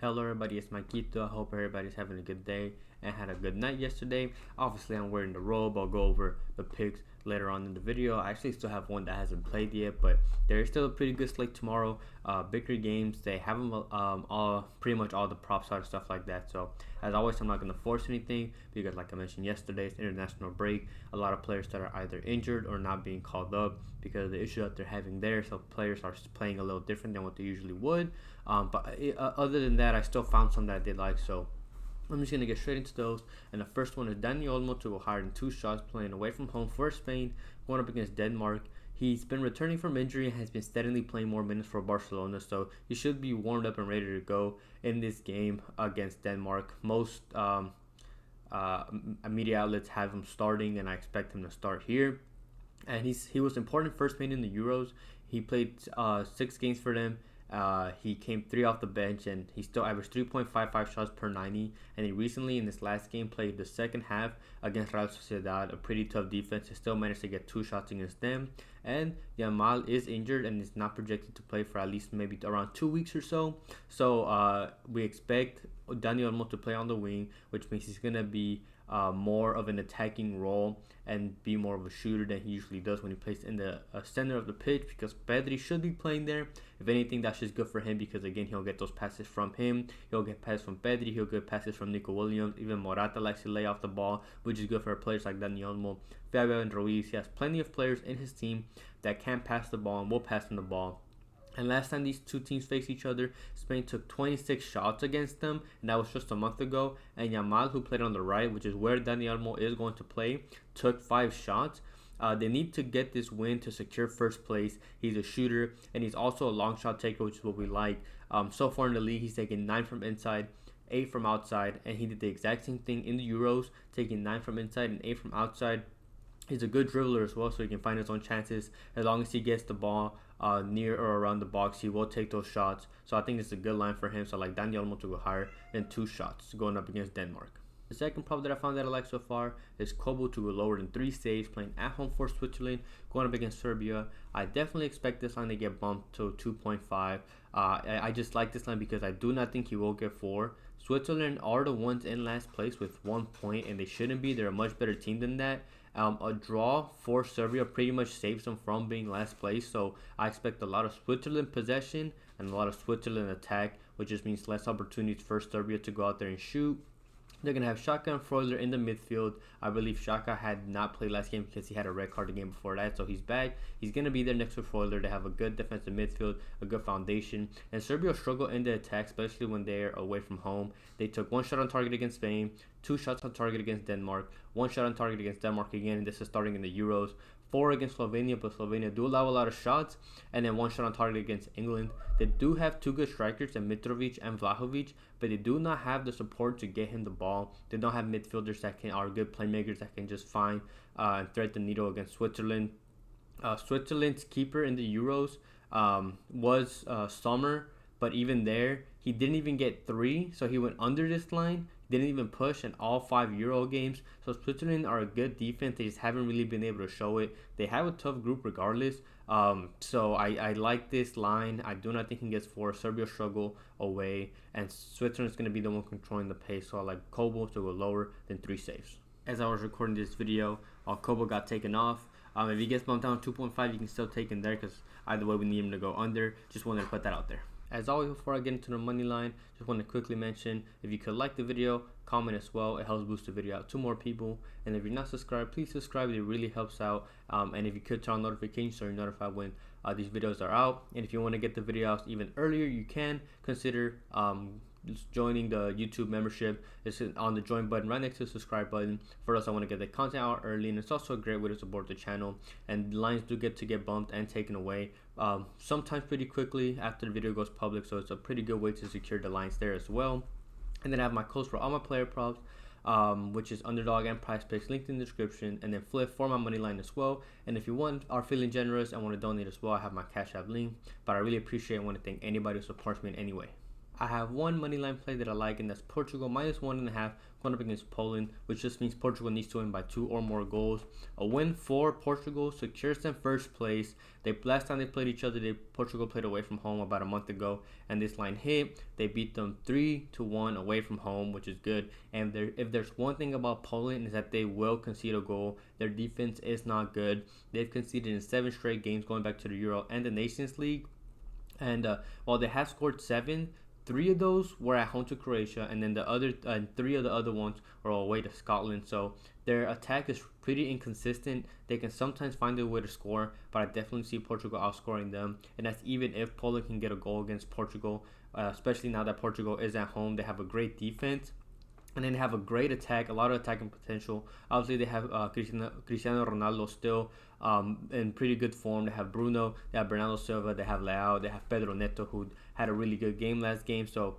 Hello everybody, it's Maikito. I hope everybody's having a good day and had a good night yesterday. Obviously I'm wearing the robe. I'll go over the picks later on in the video. I actually still have one that hasn't played yet, but there is still a pretty good slate tomorrow. Bigger games. They have them all, pretty much all the props are stuff like that. So as always, I'm not going to force anything because like I mentioned yesterday, it's international break. A lot of players that are either injured or not being called up because of the issue that they're having there. So players are playing a little different than what they usually would. Other than that, I still found some that I did like. So I'm just going to get straight into those. And the first one is Dani Olmo to go higher than 2 shots, playing away from home for Spain, going up against Denmark. He's been returning from injury and has been steadily playing more minutes for Barcelona, so he should be warmed up and ready to go in this game against Denmark. Most media outlets have him starting, and I expect him to start here. And he was important first main in the Euros. He played 6 games for them. He came 3 off the bench, and he still averaged 3.55 shots per 90. And he recently, in this last game, played the second half against Real Sociedad, a pretty tough defense. He still managed to get 2 shots against them. And Yamal is injured and is not projected to play for at least maybe around 2 weeks or so. So we expect Dani Olmo to play on the wing, which means he's going to be more of an attacking role and be more of a shooter than he usually does when he plays in the center of the pitch, because Pedri should be playing there. If anything, that's just good for him because, again, he'll get those passes from him. He'll get passes from Pedri. He'll get passes from Nico Williams. Even Morata likes to lay off the ball, which is good for players like Dani Olmo, Fabio, and Ruiz. He has plenty of players in his team that can pass the ball and will pass him the ball. And last time these two teams faced each other, Spain took 26 shots against them, and that was just a month ago. And Yamal, who played on the right, which is where Dani Olmo is going to play, took 5 shots. They need to get this win to secure first place. He's a shooter, and he's also a long shot taker, which is what we like. So far in the league, he's taken 9 from inside, 8 from outside, and he did the exact same thing in the Euros, taking 9 from inside and 8 from outside. He's a good dribbler as well, so he can find his own chances. As long as he gets the ball near or around the box, he will take those shots. So I think it's a good line for him. So I like Dani Olmo to go higher than 2 shots going up against Denmark. The second prop that I found that I like so far is Kobel to go lower than 3 saves, playing at home for Switzerland, going up against Serbia. I definitely expect this line to get bumped to 2.5. I just like this line because I do not think he will get 4. Switzerland are the ones in last place with 1 point, and they shouldn't be. They're a much better team than that. A draw for Serbia pretty much saves them from being last place. So I expect a lot of Switzerland possession and a lot of Switzerland attack, which just means less opportunities for Serbia to go out there and shoot. They're going to have Xhaka and Freuler in the midfield. I believe Xhaka had not played last game because he had a red card the game before that, so he's back. He's going to be there next to Freuler. They have a good defensive midfield, a good foundation. And Serbia struggle in the attack, especially when they're away from home. They took 1 shot on target against Spain, 2 shots on target against Denmark, 1 shot on target against Denmark again, and this is starting in the Euros. 4 against Slovenia, but Slovenia do allow a lot of shots, and then 1 shot on target against England. They do have 2 good strikers, in Mitrovic and Vlahovic, but they do not have the support to get him the ball. They don't have midfielders that are good playmakers that can just find and thread the needle against Switzerland. Switzerland's keeper in the Euros was Sommer, but even there, he didn't even get 3, so he went under this line. Didn't even push in all 5 Euro games. So Switzerland are a good defense. They just haven't really been able to show it. They have a tough group regardless. So I like this line. I do not think he gets 4. Serbia struggle away, and Switzerland's going to be the one controlling the pace. So I like Kobel to go lower than 3 saves. As I was recording this video, Kobel got taken off. If he gets bumped down 2.5, you can still take him there because either way we need him to go under. Just wanted to put that out there. As always, before I get into the money line, just want to quickly mention, if you could like the video, comment as well. It helps boost the video out to more people. And if you're not subscribed, please subscribe. It really helps out. And if you could turn on notifications so you're notified when these videos are out. And if you want to get the video out even earlier, you can consider joining the YouTube membership. It's on the join button right next to the subscribe button. For us, I want to get the content out early, and it's also a great way to support the channel. And lines do get to get bumped and taken away sometimes pretty quickly after the video goes public, so it's a pretty good way to secure the lines there as well. And then I have my codes for all my player props, which is Underdog and PrizePicks, linked in the description, and then Fliff for my money line as well. And if you are feeling generous and want to donate as well, I have my Cashapp link. But I really appreciate and want to thank anybody who supports me in any way. I have one money line play that I like, and that's Portugal -1.5 going up against Poland, which just means Portugal needs to win by 2 or more goals. A win for Portugal secures them first place. Last time they played each other, Portugal played away from home about a month ago, and this line hit. They beat them 3-1 away from home, which is good. And if there's one thing about Poland is that they will concede a goal. Their defense is not good. They've conceded in 7 straight games going back to the Euro and the Nations League. And while they have scored 7, 3 of those were at home to Croatia, and then the other 3 of the other ones were away to Scotland. So their attack is pretty inconsistent. They can sometimes find a way to score, but I definitely see Portugal outscoring them. And that's even if Poland can get a goal against Portugal, especially now that Portugal is at home. They have a great defense. And then they have a great attack, a lot of attacking potential. Obviously, they have Cristiano Ronaldo still in pretty good form. They have Bruno, they have Bernardo Silva, they have Leao, they have Pedro Neto, who had a really good game last game. So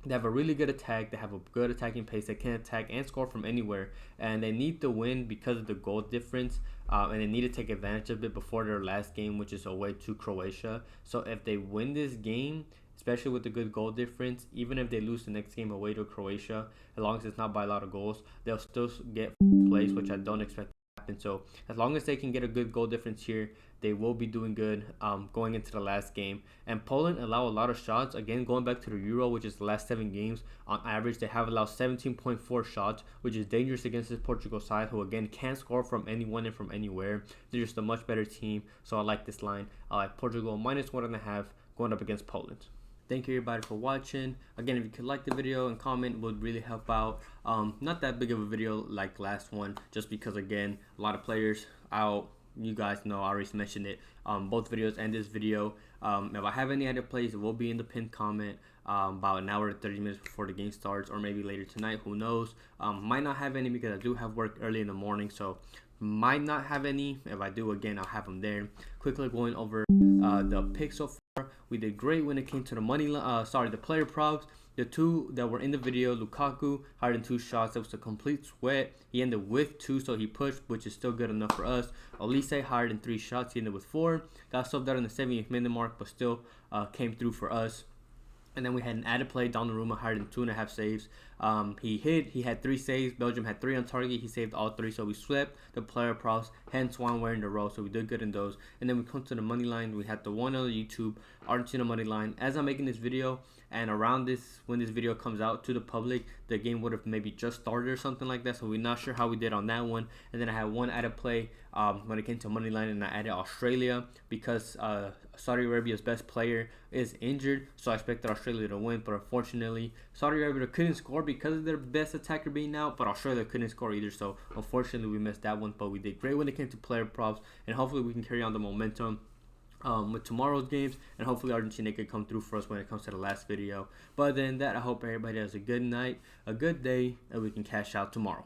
they have a really good attack. They have a good attacking pace. They can attack and score from anywhere. And they need to win because of the goal difference. And they need to take advantage of it before their last game, which is away to Croatia. So if they win this game, especially with the good goal difference, even if they lose the next game away to Croatia, as long as it's not by a lot of goals, they'll still get place, which I don't expect to happen. So as long as they can get a good goal difference here, they will be doing good going into the last game. And Poland allow a lot of shots. Again, going back to the Euro, which is the last 7 games, on average, they have allowed 17.4 shots, which is dangerous against this Portugal side, who again can score from anyone and from anywhere. They're just a much better team. So I like this line. I like Portugal -1.5 going up against Poland. Thank you everybody for watching. Again, if you could like the video and comment, would really help out. Not that big of a video like last one, just because again, a lot of players out. You guys know, I already mentioned it, both videos and this video. If I have any other plays, it will be in the pinned comment about an hour to 30 minutes before the game starts, or maybe later tonight, who knows. Might not have any because I do have work early in the morning, so might not have any. If I do, again, I'll have them there. Quickly going over the picks so far. We did great when it came to the the player props. The 2 that were in the video, Lukaku, higher than 2 shots. That was a complete sweat. He ended with 2, so he pushed, which is still good enough for us. Olise, higher than 3 shots. He ended with 4. Got subbed out in the 70th minute mark, but still came through for us. And then we had an added play, Donnarumma, higher than 2.5 saves. He had 3 saves. Belgium had 3 on target. He saved all 3, so we swept the player props, hence 1 wearing the row, so we did good in those. And then we come to the money line. We had the one on YouTube, Argentina money line. As I'm making this video, and around this, when this video comes out to the public, the game would have maybe just started or something like that, so we're not sure how we did on that one. And then I had one added play when it came to money line, and I added Australia because Saudi Arabia's best player is injured, so I expected Australia to win, but unfortunately Saudi Arabia couldn't score because of their best attacker being out, but Australia couldn't score either, so unfortunately we missed that one. But we did great when it came to player props, and hopefully we can carry on the momentum with tomorrow's games, and hopefully Argentina could come through for us when it comes to the last video. But other than that, I hope everybody has a good night, a good day, and we can cash out tomorrow.